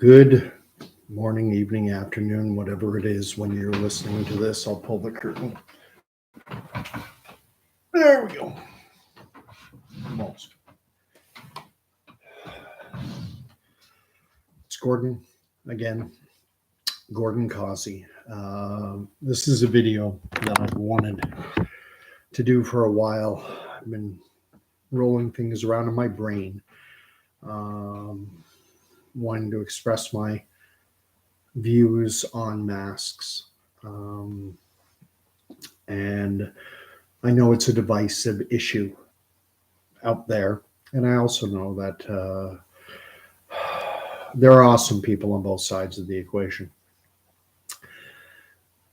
Good morning, evening, afternoon, whatever it is when you're listening to this. I'll pull the curtain. There we go. Almost. It's Gordon again, Gordon Causey. This is a video that I've wanted to do for a while. I've been rolling things around in my brain, wanting to express my views on masks. And I know it's a divisive issue out there. And I also know that there are awesome people on both sides of the equation.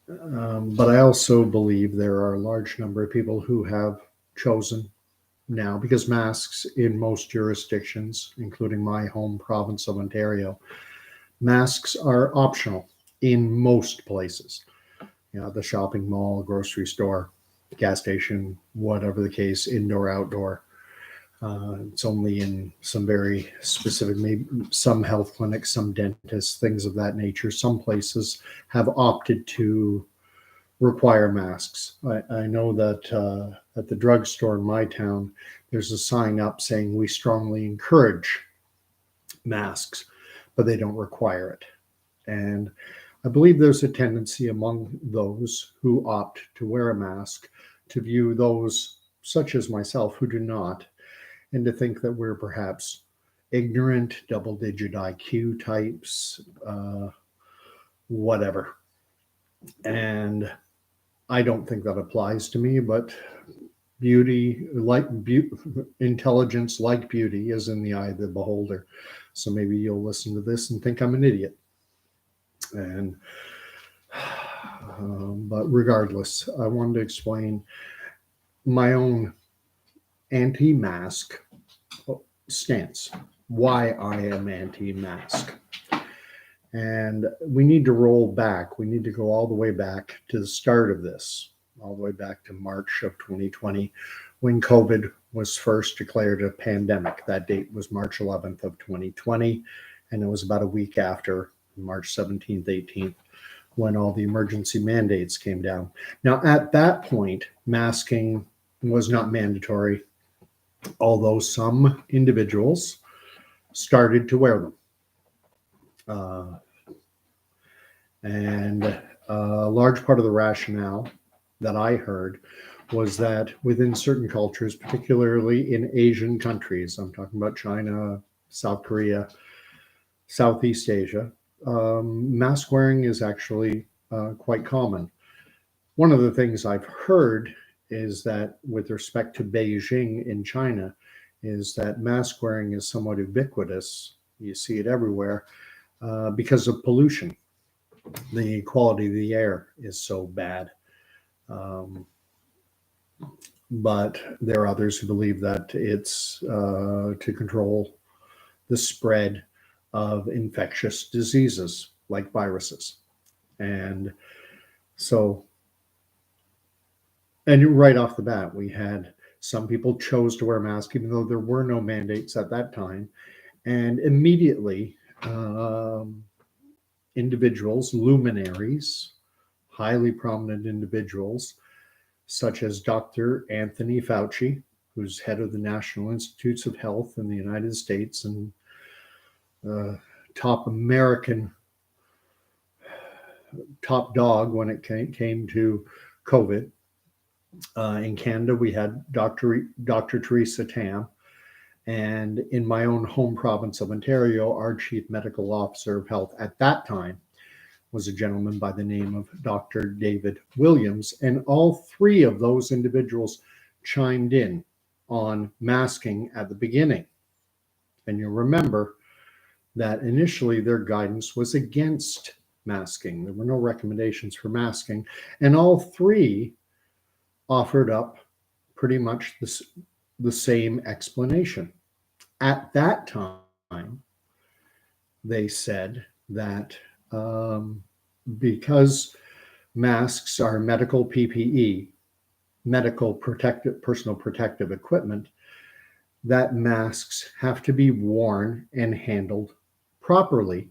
But I also believe there are a large number of people who have chosen now, because masks in most jurisdictions, including my home province of Ontario, masks are optional in most places. The shopping mall, grocery store, gas station, whatever the case, indoor, outdoor. It's only in some very specific, maybe some health clinics, some dentists, things of that nature. Some places have opted to require masks. I know that at the drugstore in my town, there's a sign up saying we strongly encourage masks, but they don't require it. And I believe there's a tendency among those who opt to wear a mask to view those, such as myself, who do not, and to think that we're perhaps ignorant, double-digit IQ types, whatever. And I don't think that applies to me, but intelligence, like beauty, is in the eye of the beholder. So maybe you'll listen to this and think I'm an idiot. And but regardless, I wanted to explain my own anti-mask stance, why I am anti-mask. And we need to roll back. We need to go all the way back to the start of this, all the way back to March of 2020, when COVID was first declared a pandemic. That date was March 11th of 2020, and it was about a week after March 17th, 18th, when all the emergency mandates came down. Now, at that point, masking was not mandatory, although some individuals started to wear them. And a large part of the rationale that I heard was that within certain cultures, particularly in Asian countries, I'm talking about China, South Korea, Southeast Asia, mask wearing is actually quite common. One of the things I've heard is that with respect to Beijing in China, is that mask wearing is somewhat ubiquitous. You see it everywhere because of pollution. The quality of the air is so bad. But there are others who believe that it's to control the spread of infectious diseases like viruses. And so, and right off the bat, we had some people chose to wear masks, even though there were no mandates at that time. And immediately, individuals, luminaries, highly prominent individuals, such as Dr. Anthony Fauci, who's head of the National Institutes of Health in the United States and top American top dog when it came to COVID. In Canada, we had Dr. Theresa Tam. And in my own home province of Ontario, our chief medical officer of health at that time was a gentleman by the name of Dr. David Williams. And all three of those individuals chimed in on masking at the beginning. And you'll remember that initially their guidance was against masking. There were no recommendations for masking. And all three offered up pretty much the same explanation. At that time, they said that because masks are medical PPE, medical personal protective equipment, that masks have to be worn and handled properly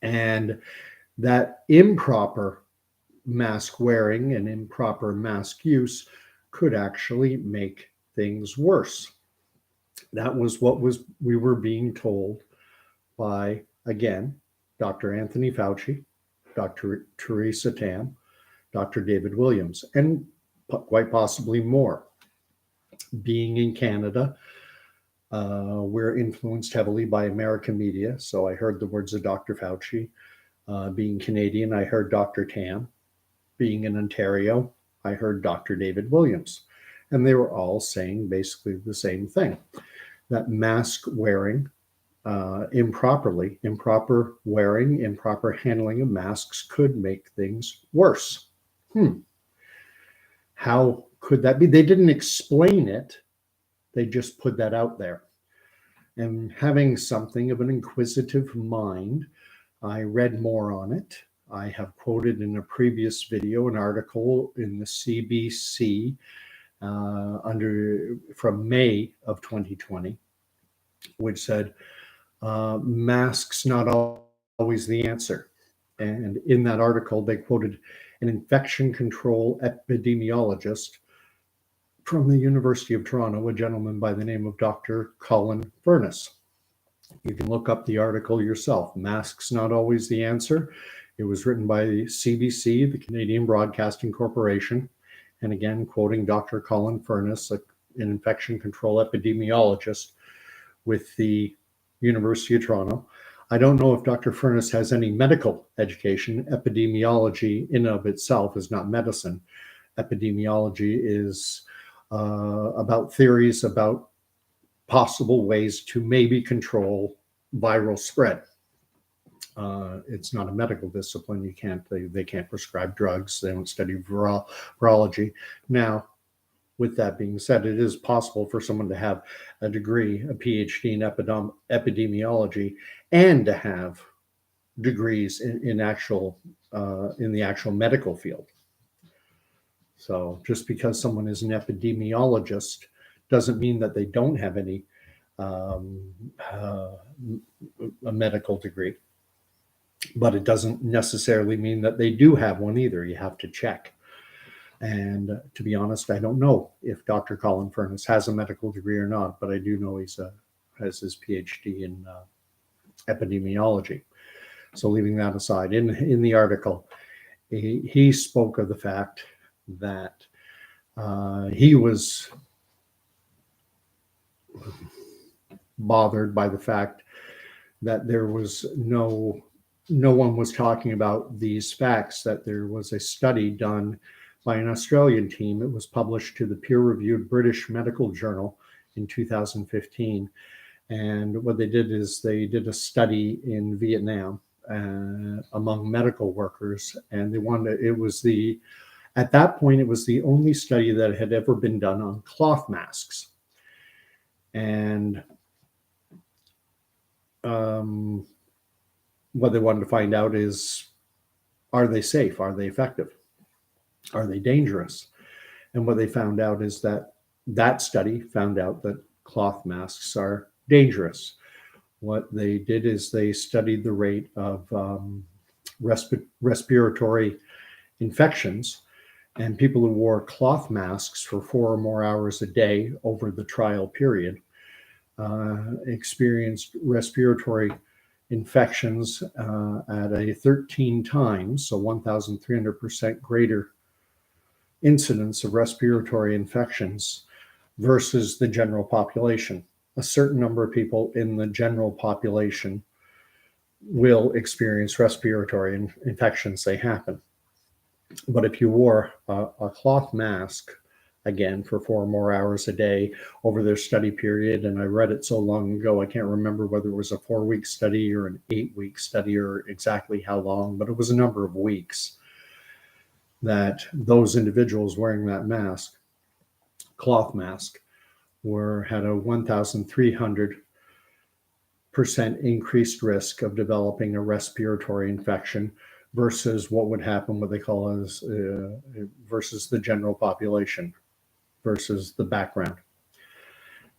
And that improper mask wearing and improper mask use could actually make things worse. That was what we were being told by, again, Dr. Anthony Fauci, Dr. Theresa Tam, Dr. David Williams, and quite possibly more. Being in Canada, we're influenced heavily by American media. So I heard the words of Dr. Fauci. Being Canadian, I heard Dr. Tam. Being in Ontario, I heard Dr. David Williams. And they were all saying basically the same thing, that mask wearing improper wearing, improper handling of masks could make things worse. How could that be? They didn't explain it. They just put that out there. And having something of an inquisitive mind, I read more on it. I have quoted in a previous video an article in the CBC from May of 2020, which said masks not always the answer. And in that article, they quoted an infection control epidemiologist from the University of Toronto, a gentleman by the name of Dr. Colin Furness. You can look up the article yourself. Masks not always the answer. It was written by the CBC, the Canadian Broadcasting Corporation, and again, quoting Dr. Colin Furness, an infection control epidemiologist with the University of Toronto. I don't know if Dr. Furness has any medical education. Epidemiology in and of itself is not medicine. Epidemiology is about theories about possible ways to maybe control viral spread. It's not a medical discipline. They can't prescribe drugs. They don't study virology. Now, with that being said, it is possible for someone to have a degree, a PhD in epidemiology, and to have degrees in the actual medical field. So just because someone is an epidemiologist doesn't mean that they don't have any a medical degree, but it doesn't necessarily mean that they do have one either. You have to check. And to be honest, I don't know if Dr. Colin Furness has a medical degree or not, but I do know has his PhD in epidemiology. So leaving that aside, in the article, he spoke of the fact that he was bothered by the fact that there was no one was talking about these facts, that there was a study done by an Australian team. It was published to the peer-reviewed British Medical Journal in 2015. And what they did is they did a study in Vietnam among medical workers. And at that point, it was the only study that had ever been done on cloth masks. And what they wanted to find out is, are they safe? Are they effective? Are they dangerous? And what they found out is that study found out that cloth masks are dangerous. What they did is they studied the rate of respiratory infections, and people who wore cloth masks for 4 or more hours a day over the trial period experienced respiratory infections at a 13 times, so 1,300% greater incidence of respiratory infections versus the general population. A certain number of people in the general population will experience respiratory infections. They happen. But if you wore a cloth mask, again, for 4 more hours a day over their study period, and I read it so long ago, I can't remember whether it was a 4-week study or an 8-week study or exactly how long, but it was a number of weeks that those individuals wearing that mask, cloth mask, had a 1,300% increased risk of developing a respiratory infection versus what would happen, what they call as versus the general population, versus the background.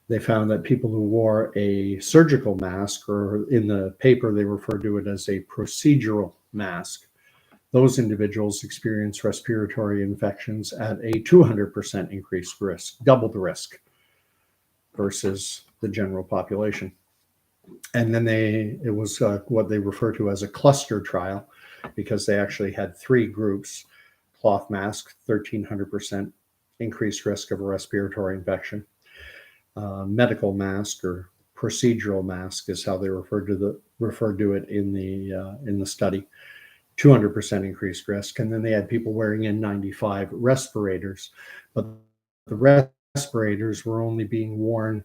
They found that people who wore a surgical mask, or in the paper they refer to it as a procedural mask, those individuals experience respiratory infections at a 200% increased risk, double the risk versus the general population. And then it was what they refer to as a cluster trial, because they actually had three groups: cloth mask, 1,300% increased risk of a respiratory infection; medical mask, or procedural mask is how they referred to it in the study, 200% increased risk. And then they had people wearing N95 respirators, but the respirators were only being worn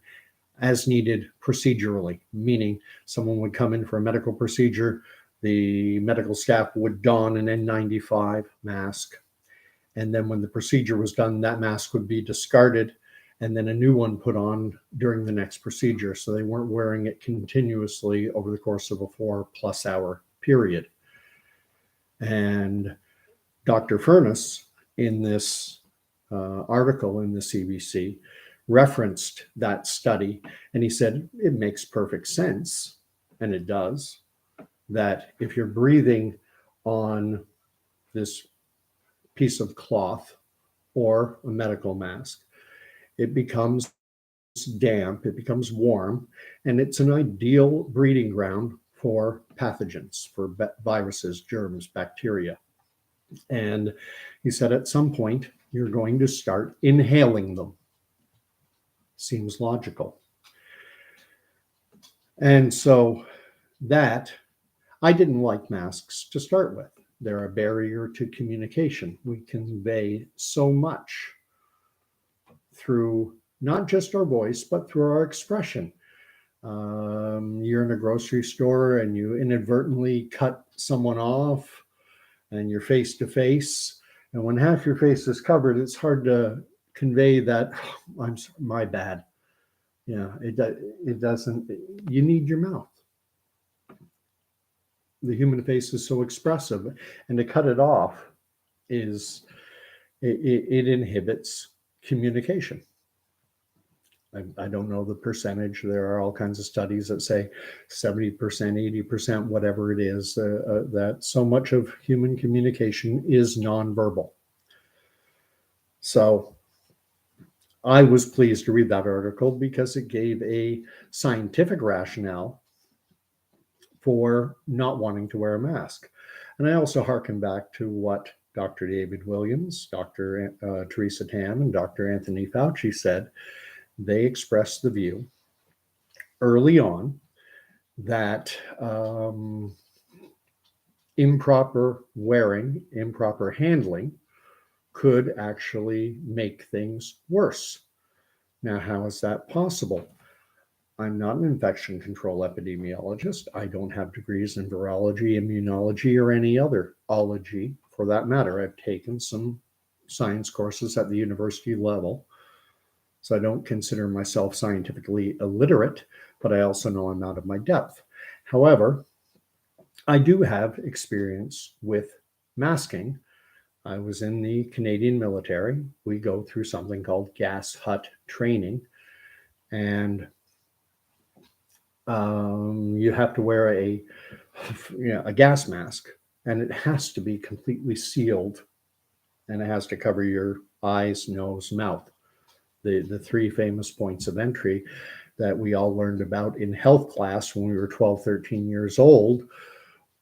as needed procedurally, meaning someone would come in for a medical procedure, the medical staff would don an N95 mask, and then when the procedure was done, that mask would be discarded and then a new one put on during the next procedure. So they weren't wearing it continuously over the course of a 4+ hour period. And Dr. Furness, in this article in the CBC, referenced that study, and he said it makes perfect sense, and it does, that if you're breathing on this piece of cloth or a medical mask, it becomes damp, it becomes warm, and it's an ideal breeding ground for pathogens, for viruses, germs, bacteria. And he said at some point you're going to start inhaling them. Seems logical. And so that, I didn't like masks to start with. They're a barrier to communication. We convey so much through not just our voice, but through our expression. You're in a grocery store and you inadvertently cut someone off and you're face to face. And when half your face is covered, it's hard to convey that, oh, my bad. Yeah, it doesn't, you need your mouth. The human face is so expressive, and to cut it off is, it inhibits communication. I don't know the percentage. There are all kinds of studies that say 70%, 80%, whatever it is, that so much of human communication is nonverbal. So I was pleased to read that article because it gave a scientific rationale for not wanting to wear a mask. And I also hearken back to what Dr. David Williams, Dr. Teresa Tam, and Dr. Anthony Fauci said. They expressed the view early on that improper wearing, improper handling could actually make things worse. Now, how is that possible? I'm not an infection control epidemiologist. I don't have degrees in virology, immunology, or any other ology for that matter. I've taken some science courses at the university level, so I don't consider myself scientifically illiterate, but I also know I'm out of my depth. However, I do have experience with masking. I was in the Canadian military. We go through something called gas hut training, and you have to wear a gas mask, and it has to be completely sealed, and it has to cover your eyes, nose, mouth. The three famous points of entry that we all learned about in health class when we were 12, 13 years old.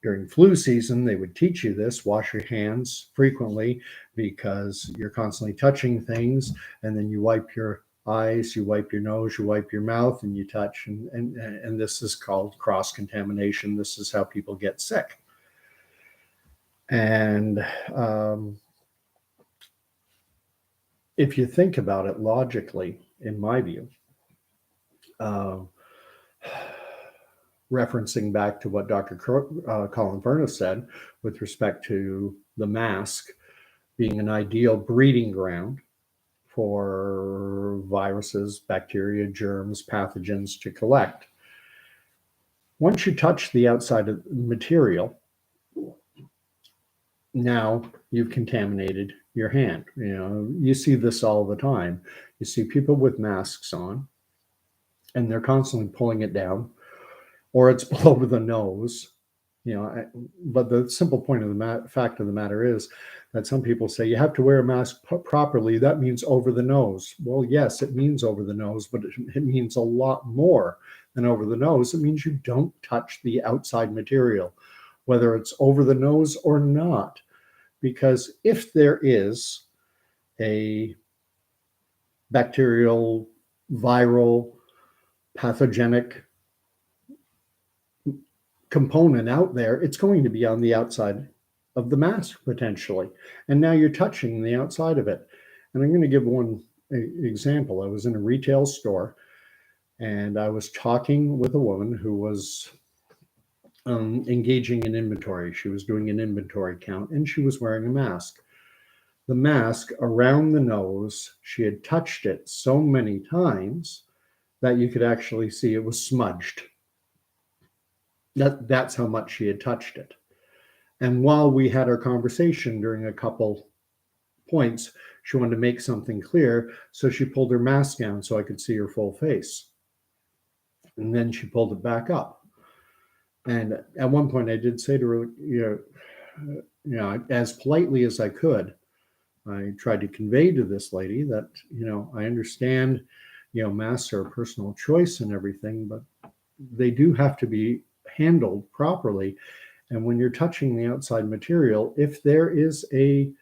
During flu season, they would teach you this: wash your hands frequently because you're constantly touching things, and then you wipe your eyes, you wipe your nose, you wipe your mouth, and you touch. And this is called cross-contamination. This is how people get sick. And if you think about it logically, in my view, referencing back to what Dr. Colin Furness said with respect to the mask being an ideal breeding ground for viruses, bacteria, germs, pathogens to collect. Once you touch the outside of the material, now you've contaminated your hand. You see this all the time. You see people with masks on, and they're constantly pulling it down, or it's below the nose. But the simple point of the fact of the matter is that some people say you have to wear a mask properly. That means over the nose. Well, yes, it means over the nose, but it means a lot more than over the nose. It means you don't touch the outside material, whether it's over the nose or not. Because if there is a bacterial, viral, pathogenic component out there, it's going to be on the outside of the mask potentially. And now you're touching the outside of it. And I'm going to give one example. I was in a retail store and I was talking with a woman who was engaging in inventory. She was doing an inventory count and she was wearing a mask. The mask around the nose, she had touched it so many times that you could actually see it was smudged. That's how much she had touched it. And while we had our conversation during a couple points, she wanted to make something clear. So she pulled her mask down so I could see her full face. And then she pulled it back up. And at one point I did say to her, as politely as I could, I tried to convey to this lady that, I understand, masks are a personal choice and everything, but they do have to be handled properly. And when you're touching the outside material, if there is a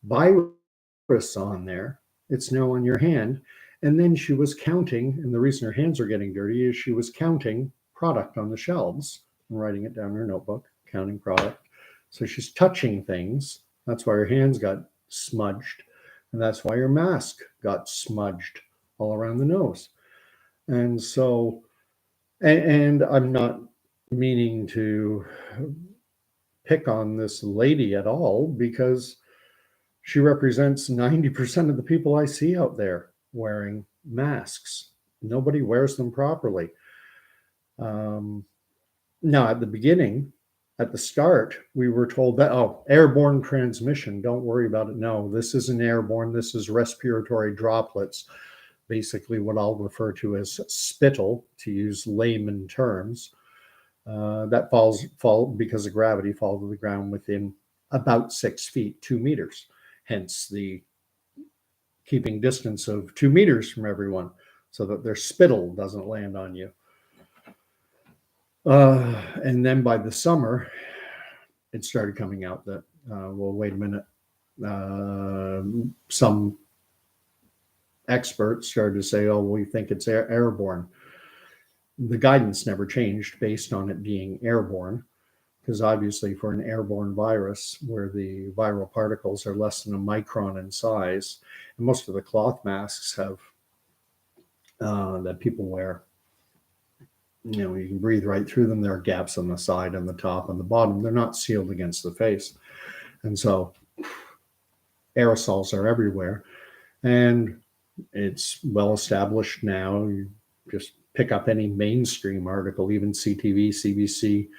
virus on there, it's now on your hand. And then she was counting, and the reason her hands are getting dirty is she was counting product on the shelves and writing it down in her notebook, counting product. So she's touching things. That's why her hands got smudged. And that's why her mask got smudged all around the nose. And so, and I'm not meaning to pick on this lady at all, because she represents 90% of the people I see out there wearing masks. Nobody wears them properly. Now, at the beginning, at the start, we were told that, airborne transmission, don't worry about it. No, this isn't airborne. This is respiratory droplets, basically what I'll refer to as spittle, to use layman terms. That fall because of gravity, fall to the ground within about 6 feet, 2 meters. Hence the keeping distance of 2 meters from everyone so that their spittle doesn't land on you. And then by the summer, it started coming out that, wait a minute. Some experts started to say, we think it's airborne. The guidance never changed based on it being airborne, because obviously for an airborne virus where the viral particles are less than a micron in size, and most of the cloth masks have that people wear, you can breathe right through them. There are gaps on the side and the top and the bottom. They're not sealed against the face. And so aerosols are everywhere. And it's well established now. You just pick up any mainstream article, even CTV, CBC,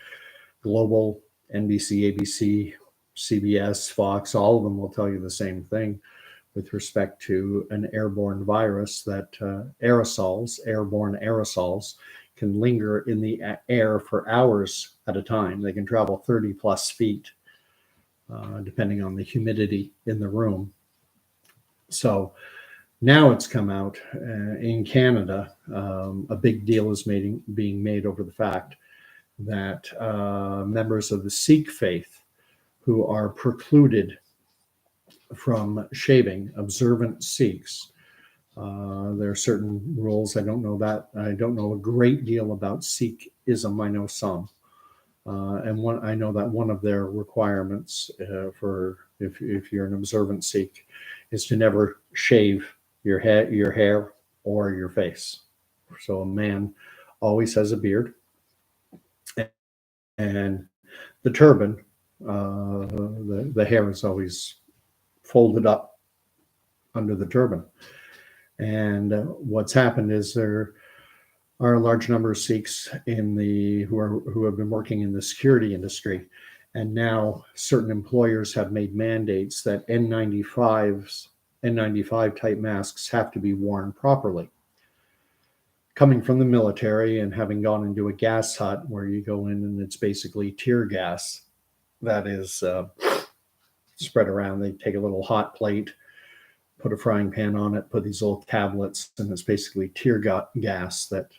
Global, NBC, ABC, CBS, Fox, all of them will tell you the same thing with respect to an airborne virus, that airborne aerosols, can linger in the air for hours at a time. They can travel 30 plus feet, depending on the humidity in the room. So now it's come out in Canada. A big deal is being made over the fact that members of the Sikh faith who are precluded from shaving, observant Sikhs, there are certain rules. I don't know a great deal about Sikhism. I know some. And I know that one of their requirements for if you're an observant Sikh is to never shave your hair or your face. So a man always has a beard, and the turban, the hair is always folded up under the turban. And what's happened is there are a large number of Sikhs who have been working in the security industry, and now certain employers have made mandates that N95 type masks have to be worn properly. coming from the military and having gone into a gas hut where you go in and it's basically tear gas that is spread around. They take a little hot plate, put a frying pan on it, put these little tablets, and it's basically tear gas that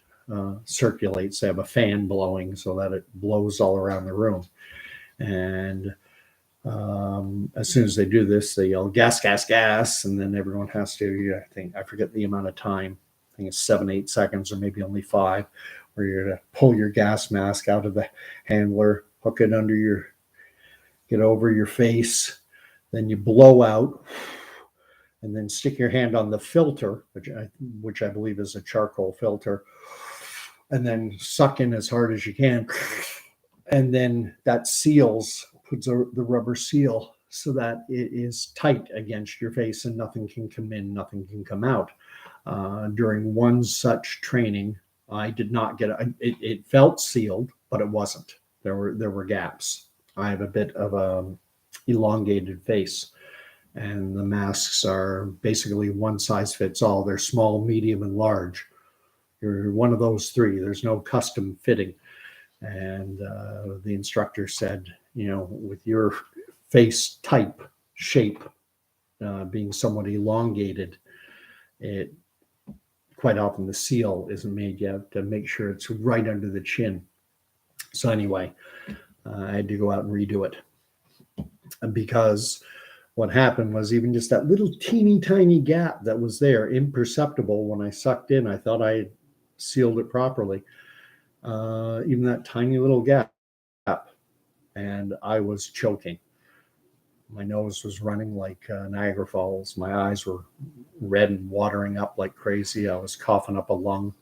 circulates. They have a fan blowing so that it blows all around the room. And as soon as they do this, they yell gas, gas, gas, and then everyone has to, I forget the amount of time. I think it's 7-8 seconds or maybe only 5, where you're to pull your gas mask out of the handler, hook it under get over your face, then you blow out, and then stick your hand on the filter, which I believe is a charcoal filter, and then suck in as hard as you can. And then that puts the rubber seal so that it is tight against your face and nothing can come in, nothing can come out. During one such training, I did not get it felt sealed, but it wasn't. There were gaps. I have a bit of a elongated face, and the masks are basically one size fits all. They're small, medium, and large. You're one of those 3. There's no custom fitting. And the instructor said, with your face type, shape, being somewhat elongated, it quite often the seal isn't made yet to make sure it's right under the chin. So anyway, I had to go out and redo it, because what happened was even just that little teeny tiny gap that was there, imperceptible when I sucked in, I thought I had sealed it properly. Even that tiny little gap, and I was choking. My nose was running like Niagara Falls. My eyes were red and watering up like crazy. I was coughing up a lung,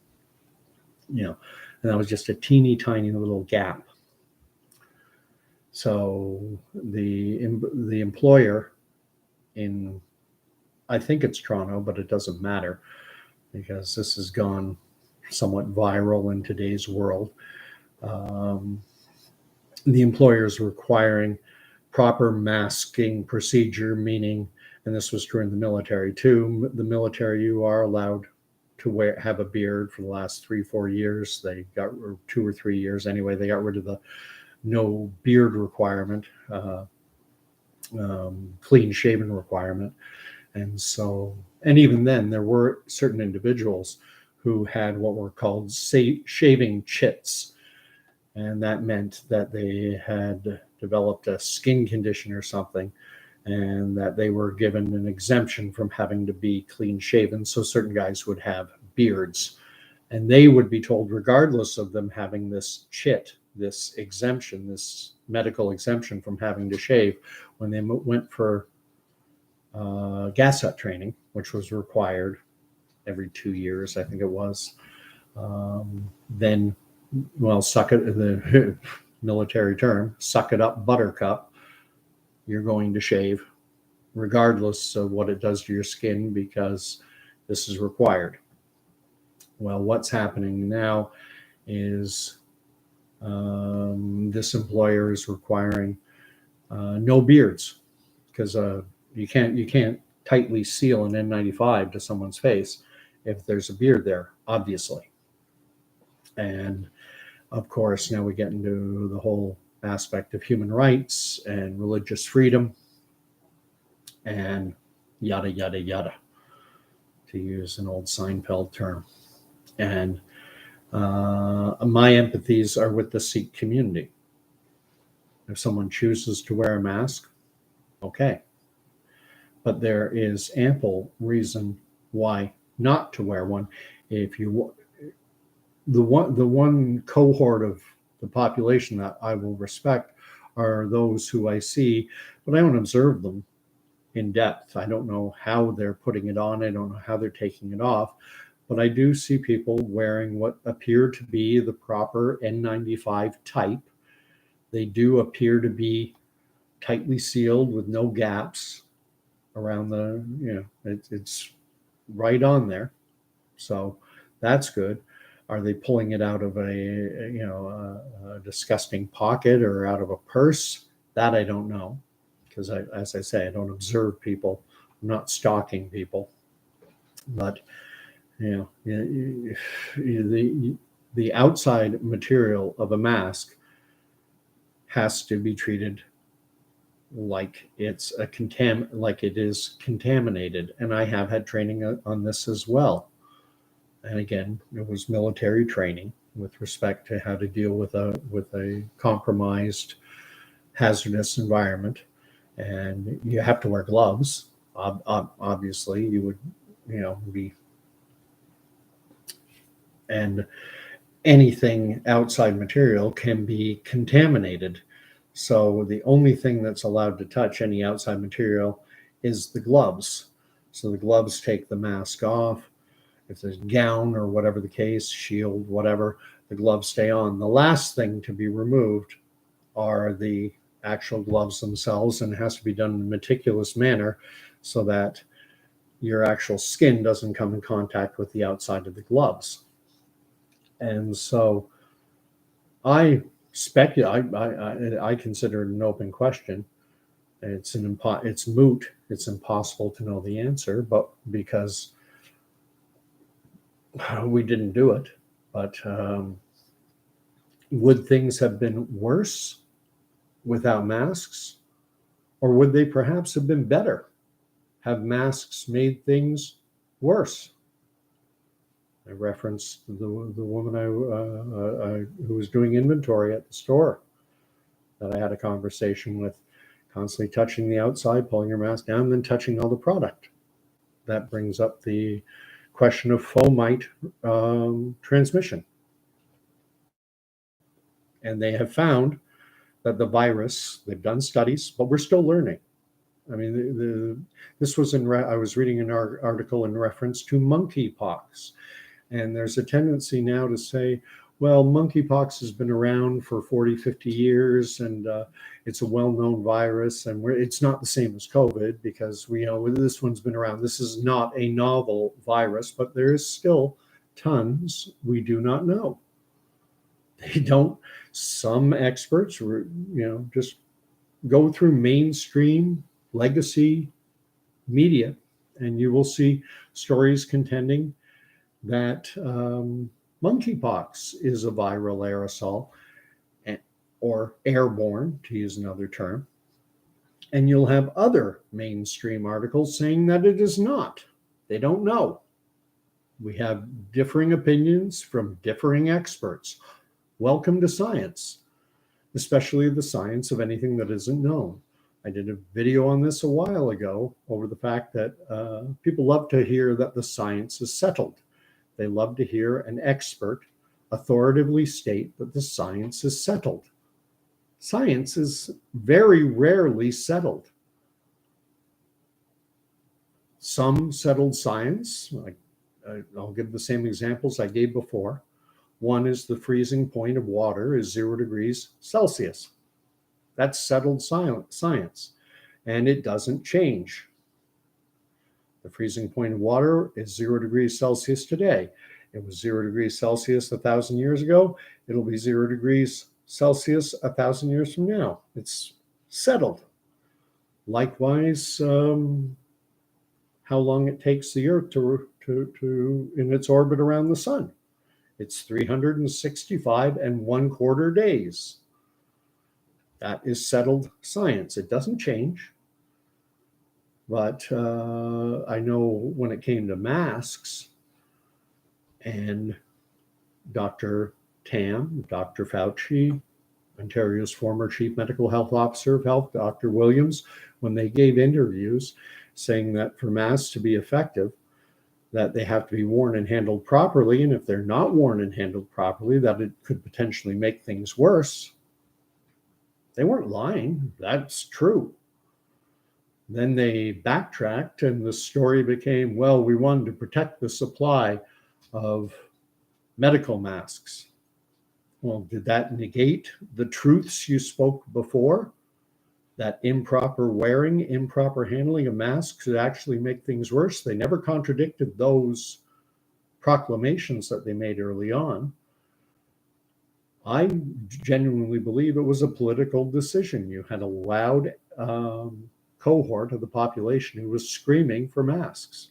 and that was just a teeny tiny little gap. So the employer in, I think it's Toronto, but it doesn't matter because this has gone somewhat viral in today's world. The employer is requiring proper masking procedure, meaning, and this was true in the military too, the military, you are allowed to have a beard for the last 3-4 years. They got 2 or 3 years anyway. They got rid of the no beard requirement, clean shaven requirement. And even then there were certain individuals who had what were called shaving chits. And that meant that they had developed a skin condition or something, and that they were given an exemption from having to be clean shaven. So certain guys would have beards, and they would be told, regardless of them having this chit, this exemption, this medical exemption from having to shave, when they went for gas hut training, which was required every 2 years, I think it was, then, suck it, the military term, suck it up, buttercup, you're going to shave regardless of what it does to your skin, because this is required. Well, what's happening now is this employer is requiring no beards, because you can't tightly seal an N95 to someone's face if there's a beard there, obviously. And of course, now we get into the whole aspect of human rights and religious freedom and yada, yada, yada, to use an old Seinfeld term. And my empathies are with the Sikh community. If someone chooses to wear a mask, okay. But there is ample reason why not to wear one. If you, the one cohort of the population that I will respect are those who I see, but I don't observe them in depth. I don't know how they're putting it on. I don't know how they're taking it off. But I do see people wearing what appear to be the proper N95 type. They do appear to be tightly sealed with no gaps around it's right on there. So that's good. Are they pulling it out of a disgusting pocket or out of a purse? That I don't know, because as I say, I don't observe people. I'm not stalking people. But The outside material of a mask has to be treated like like it is contaminated. And I have had training on this as well. And again, it was military training with respect to how to deal with a compromised, hazardous environment. And you have to wear gloves. Obviously, you would, be, and anything outside material can be contaminated. So the only thing that's allowed to touch any outside material is the gloves. So the gloves take the mask off. If there's gown or whatever the case, shield, whatever, the gloves stay on. The last thing to be removed are the actual gloves themselves, and it has to be done in a meticulous manner so that your actual skin doesn't come in contact with the outside of the gloves. And so I speculate. I consider it an open question. It's moot. It's impossible to know the answer, but because we didn't do it. But would things have been worse without masks, or would they perhaps have been better? Have masks made things worse? I referenced the woman who was doing inventory at the store that I had a conversation with, constantly touching the outside, pulling your mask down, and then touching all the product. That brings up the question of fomite transmission. And they have found that the virus, they've done studies, but we're still learning. I mean, this was I was reading an article in reference to monkeypox. And there's a tendency now to say, well, monkeypox has been around for 40, 50 years, and it's a well-known virus, and it's not the same as COVID because we know this one's been around. This is not a novel virus, but there is still tons we do not know. They don't. Some experts, just go through mainstream legacy media, and you will see stories contending that monkeypox is a viral aerosol or airborne, to use another term. And you'll have other mainstream articles saying that it is not. They don't know. We have differing opinions from differing experts. Welcome to science, especially the science of anything that isn't known. I did a video on this a while ago over the fact that people love to hear that the science is settled. They love to hear an expert authoritatively state that the science is settled. Science is very rarely settled. Some settled science, I'll give the same examples I gave before. One is the freezing point of water is 0 degrees Celsius. That's settled science, and it doesn't change. The freezing point of water is 0 degrees Celsius today. It was 0 degrees Celsius 1,000 years ago. It'll be 0 degrees Celsius 1,000 years from now. It's settled. Likewise, how long it takes the Earth to in its orbit around the sun. It's 365 1/4 days. That is settled science. It doesn't change. But I know when it came to masks, and Dr. Tam, Dr. Fauci, Ontario's former chief medical health officer of health, Dr. Williams, when they gave interviews saying that for masks to be effective, that they have to be worn and handled properly. And if they're not worn and handled properly, that it could potentially make things worse. They weren't lying. That's true. Then they backtracked, and the story became, well, we wanted to protect the supply of medical masks. Well, did that negate the truths you spoke before? That improper wearing, improper handling of masks could actually make things worse. They never contradicted those proclamations that they made early on. I genuinely believe it was a political decision. You had a loud cohort of the population who was screaming for masks.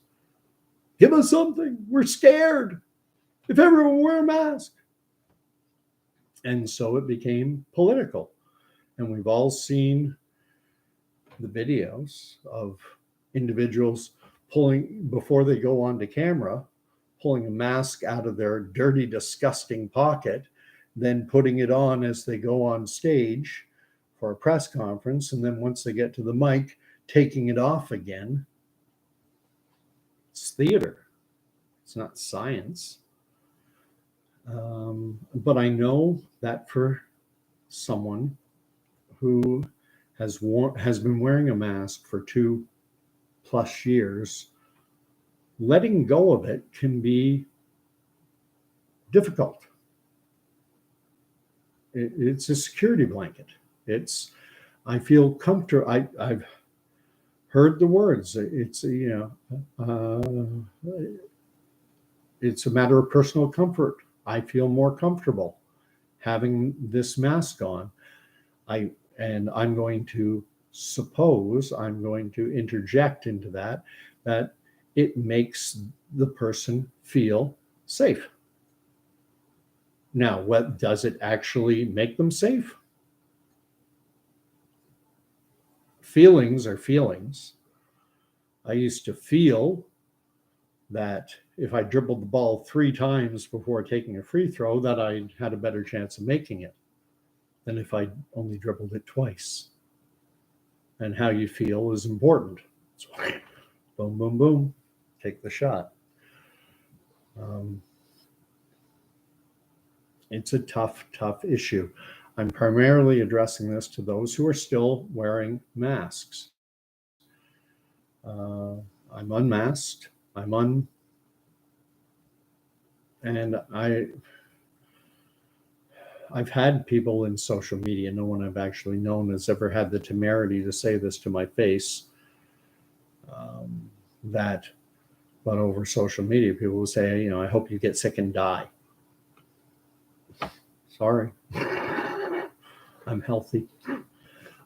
Give us something. We're scared. If everyone wear a mask. And so it became political. And we've all seen the videos of individuals pulling, before they go onto camera, pulling a mask out of their dirty, disgusting pocket, then putting it on as they go on stage for a press conference. And then once they get to the mic, taking it off again. It's theater. It's not science. But I know that for someone who has been wearing a mask for 2+ years, letting go of it can be difficult. It's a security blanket. I feel comfortable. I've heard the words. It's it's a matter of personal comfort. I feel more comfortable having this mask on. I'm going to suppose, I'm going to interject into that it makes the person feel safe. Now, what does it actually make them safe? Feelings are feelings. I used to feel that if I dribbled the ball 3 times before taking a free throw, that I had a better chance of making it than if I only dribbled it twice. And how you feel is important. So, boom, boom, boom, take the shot. It's a tough issue. I'm primarily addressing this to those who are still wearing masks. I'm unmasked. And I've had people in social media, no one I've actually known has ever had the temerity to say this to my face, but over social media, people will say, I hope you get sick and die. Sorry. I'm healthy.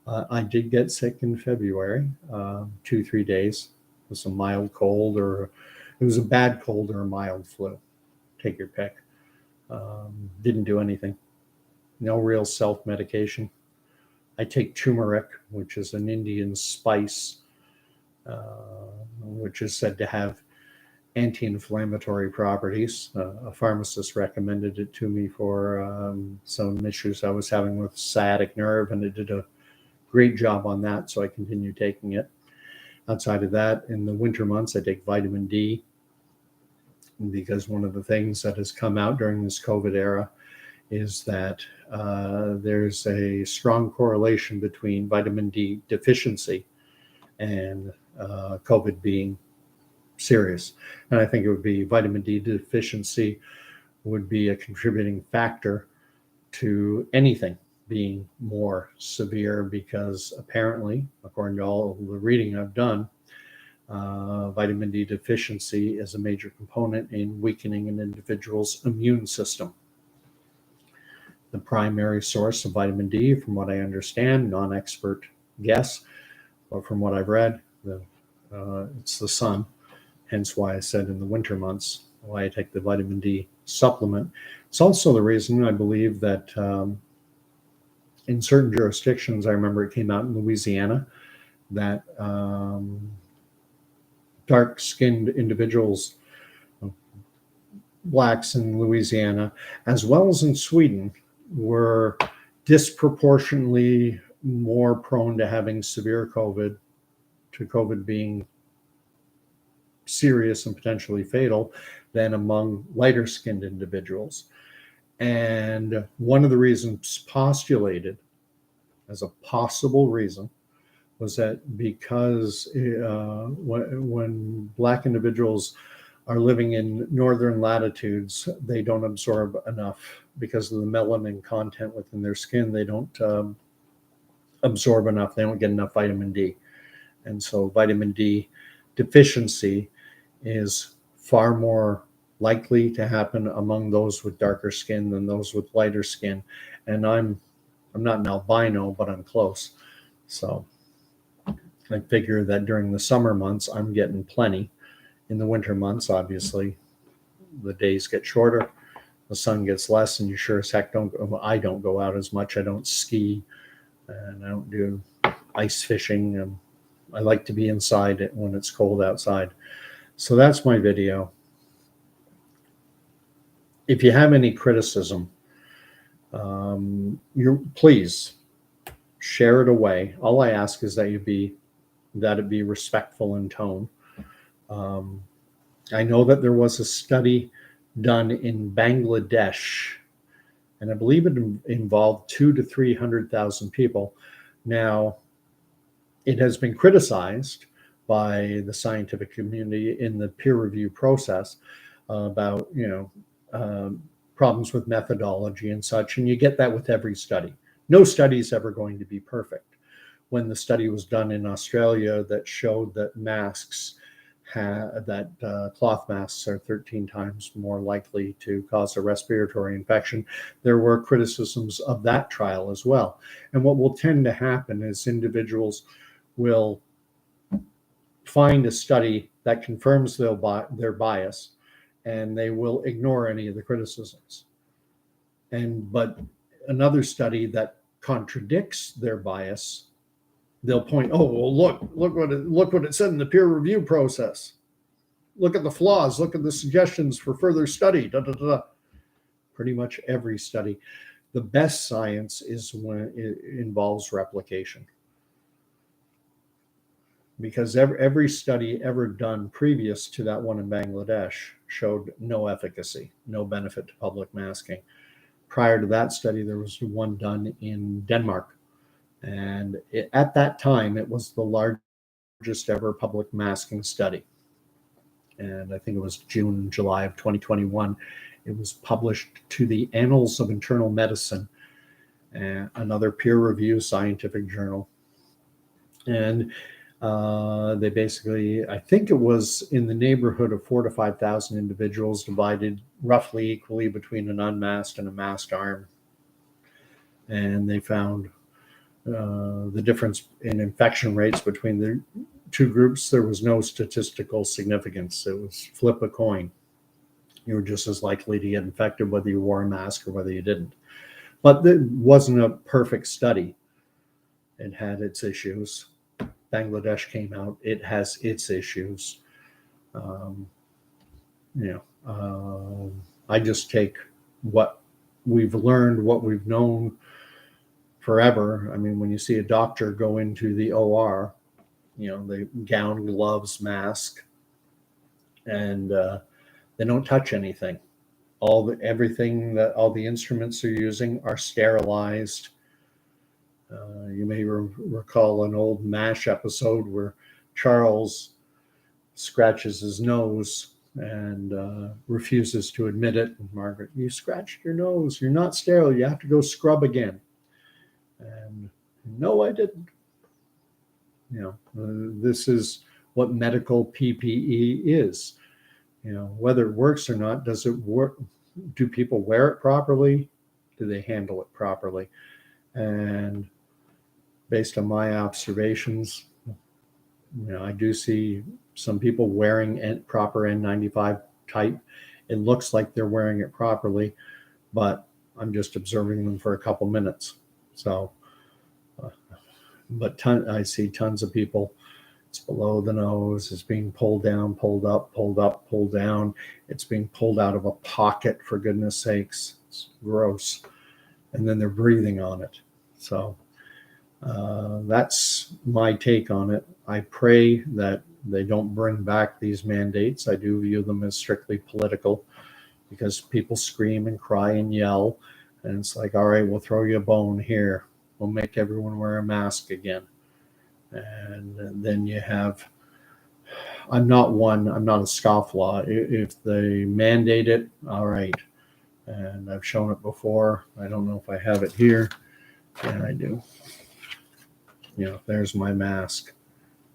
I did get sick in February, 2-3 days with some mild cold, or it was a bad cold or a mild flu. Take your pick. Didn't do anything. No real self-medication. I take turmeric, which is an Indian spice, which is said to have anti-inflammatory properties. A pharmacist recommended it to me for some issues I was having with sciatic nerve, and it did a great job on that, so I continue taking it. Outside of that, in the winter months, I take vitamin D, because one of the things that has come out during this COVID era is that there's a strong correlation between vitamin D deficiency and COVID being serious. And I think it would be vitamin D deficiency would be a contributing factor to anything being more severe, because apparently, according to all the reading I've done, vitamin D deficiency is a major component in weakening an individual's immune system. The primary source of vitamin D, from what I understand, non-expert guess, but from what I've read, it's the sun. Hence why I said in the winter months, why I take the vitamin D supplement. It's also the reason I believe that in certain jurisdictions, I remember it came out in Louisiana, that dark-skinned individuals, blacks in Louisiana, as well as in Sweden, were disproportionately more prone to having severe COVID, to COVID being serious and potentially fatal, than among lighter-skinned individuals. And one of the reasons postulated as a possible reason was that because when Black individuals are living in northern latitudes, they don't absorb enough, because of the melanin content within their skin. They don't absorb enough. They don't get enough vitamin D. And so vitamin D deficiency is far more likely to happen among those with darker skin than those with lighter skin. And I'm not an albino, but I'm close. So I figure that during the summer months, I'm getting plenty. In the winter months, obviously, the days get shorter, the sun gets less, and you sure as heck I don't go out as much. I don't ski, and I don't do ice fishing. And I like to be inside it when it's cold outside. So that's my video. If you have any criticism, please share it away. All I ask is that it be respectful in tone. I know that there was a study done in Bangladesh, and I believe it involved 200,000 to 300,000 people. Now, it has been criticized by the scientific community in the peer review process about, problems with methodology and such. And you get that with every study. No study is ever going to be perfect. When the study was done in Australia that showed that cloth masks are 13 times more likely to cause a respiratory infection, there were criticisms of that trial as well. And what will tend to happen is individuals will find a study that confirms their bias, and they will ignore any of the criticisms. But another study that contradicts their bias, they'll point, oh, well, look what it said in the peer review process. Look at the flaws. Look at the suggestions for further study. Da, da, da, da. Pretty much every study. The best science is when it involves replication. Because every study ever done previous to that one in Bangladesh showed no efficacy, no benefit to public masking. Prior to that study, there was one done in Denmark. And at that time, it was the largest ever public masking study. And I think it was June, July of 2021. It was published to the Annals of Internal Medicine, another peer-reviewed scientific journal. And they basically, I think it was in the neighborhood of 4,000 to 5,000 individuals, divided roughly equally between an unmasked and a masked arm. And they found the difference in infection rates between the two groups. There was no statistical significance. It was flip a coin. You were just as likely to get infected whether you wore a mask or whether you didn't. But it wasn't a perfect study. It had its issues. Bangladesh came out. It has its issues. I just take what we've learned, what we've known forever. I mean, when you see a doctor go into the OR, the gown, gloves, mask, and they don't touch anything. All the instruments they're using are sterilized. You may recall an old MASH episode where Charles scratches his nose and refuses to admit it. And Margaret, you scratched your nose. You're not sterile. You have to go scrub again. And no, I didn't. This is what medical PPE is. Whether it works or not, does it work? Do people wear it properly? Do they handle it properly? And based on my observations, I do see some people wearing proper N95 type. It looks like they're wearing it properly, but I'm just observing them for a couple minutes. So, I see tons of people. It's below the nose. It's being pulled down, pulled up, pulled down. It's being pulled out of a pocket, for goodness sakes. It's gross. And then they're breathing on it. So that's my take on it. I pray that they don't bring back these mandates. I do view them as strictly political because people scream and cry and yell. And it's like, all right, we'll throw you a bone here. We'll make everyone wear a mask again. And then you have, I'm not a scofflaw. If they mandate it, all right. And I've shown it before. I don't know if I have it here. Yeah, I do. There's my mask.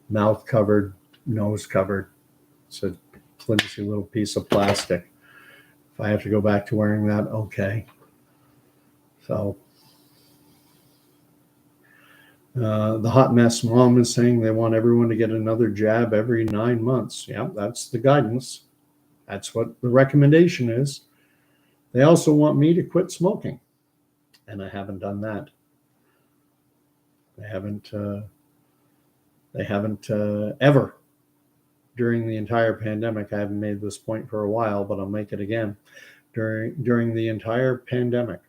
Mouth covered, nose covered. It's a flimsy little piece of plastic. If I have to go back to wearing that, okay. So The hot mess mom is saying they want everyone to get another jab every 9 months. Yeah, that's the guidance. That's what the recommendation is. They also want me to quit smoking, and I haven't done that. They haven't. Ever during the entire pandemic. I haven't made this point for a while, but I'll make it again. During the entire pandemic,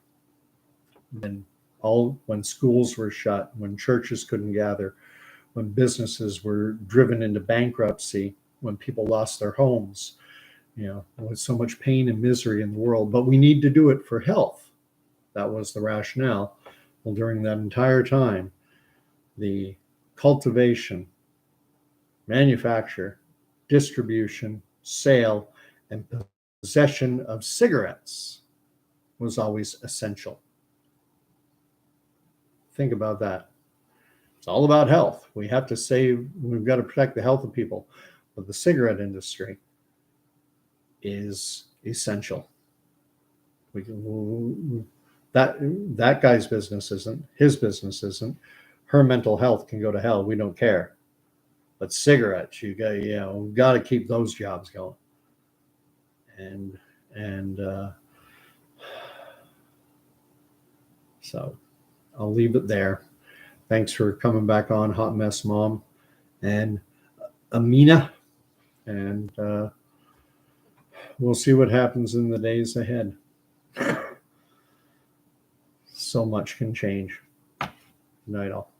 when schools were shut, when churches couldn't gather, when businesses were driven into bankruptcy, when people lost their homes, there was so much pain and misery in the world, but we need to do it for health. That was the rationale. Well, during that entire time, the cultivation, manufacture, distribution, sale, and possession of cigarettes was always essential. Think about that. It's all about health. We've got to protect the health of people. But the cigarette industry is essential. That guy's business isn't. His business isn't. Her mental health can go to hell. We don't care. But cigarettes, you got to keep those jobs going. And so I'll leave it there. Thanks for coming back on, Hot Mess Mom and Amina. And we'll see what happens in the days ahead. So much can change. Good night, all.